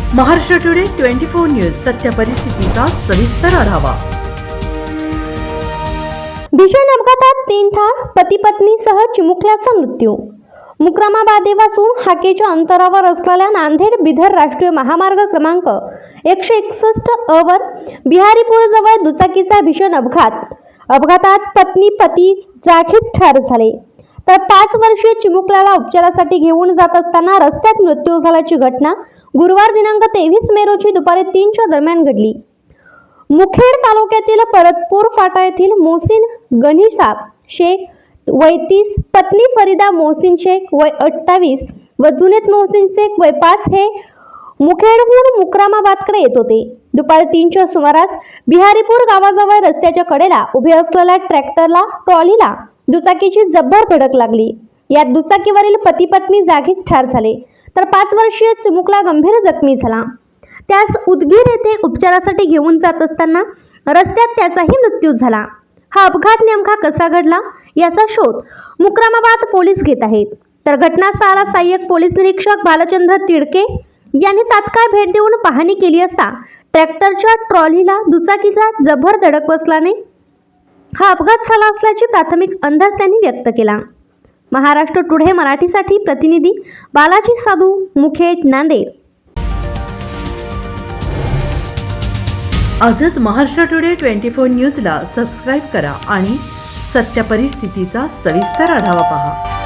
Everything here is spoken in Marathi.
महाराष्ट्र टुडे 24 न्यूज सत्य परिस्थितीचा सविस्तर आढावा। भीषण अपघातात 3 ठार, पती पत्नीसह चिमुकल्याचा मृत्यू। मुक्रमाबादेपासून हाकेच्या अंतरावर असलेल्या नांदेड बिदर राष्ट्रीय महामार्ग क्रमांक 161 वर बिहारीपूर जवळ दुचाकीचा भीषण अपघातात पती जागीच ठार झाले, तर 5 वर्षीय चिमुकल्याला उपचारासाठी घेऊन जात असताना रस्त्यात मृत्यू झाल्याची घटना गुरुवार दिनांक 23 मे रोजी दुपारी 3च्या दरम्यान घडली। मुखेड तालुक्यातील परतपूर फाटा येथील मोहसिन गनीसाब शेख वय 30, पत्नी फरीदा मोहसिन शेख वय 28 व जुनेद मोहसिन शेख वय 5 हे मुखेडहून मुक्रामाबादकडे येत होते। दुपारी 3च्या सुमारास बिहारीपूर गावाजवळ रस्त्याच्या कडेला उभे असलेल्या ट्रॅक्टरला ट्रॉलीला दुचाकीची जब्बर धडक लागली। यात दुचाकीवरील पती पत्नी जागीच ठार झाले, तर 5 वर्षीय चिमुकला गंभीर जखमी झाला। त्यास उदगीर येथे उपचारासाठी घेऊन जात असताना रस्त्यात त्याचाही मृत्यू झाला। हा अपघात नेमका कसा घडला याचा शोध मुक्रामाबाद पोलीस घेत आहेत, तर घटनास्थळाला सहाय्यक पोलीस निरीक्षक बालचंद्र तिडके यांनी तात्काळ भेट देऊन पाहणी केली असता ट्रॅक्टरच्या ट्रॉलीला दुचाकीचा जबर धडक बसल्याने हा अपघात झाला असल्याची प्राथमिक अंदाज त्यांनी व्यक्त केला। महाराष्ट्र टुडे मराठीसाठी प्रतिनिधी बालाजी साधू, मुखेड, नांदेड। आजच महाराष्ट्र टुडे 24 न्यूजला सबस्क्राईब करा आणि सत्य परिस्थितीचा सविस्तर आढावा पहा।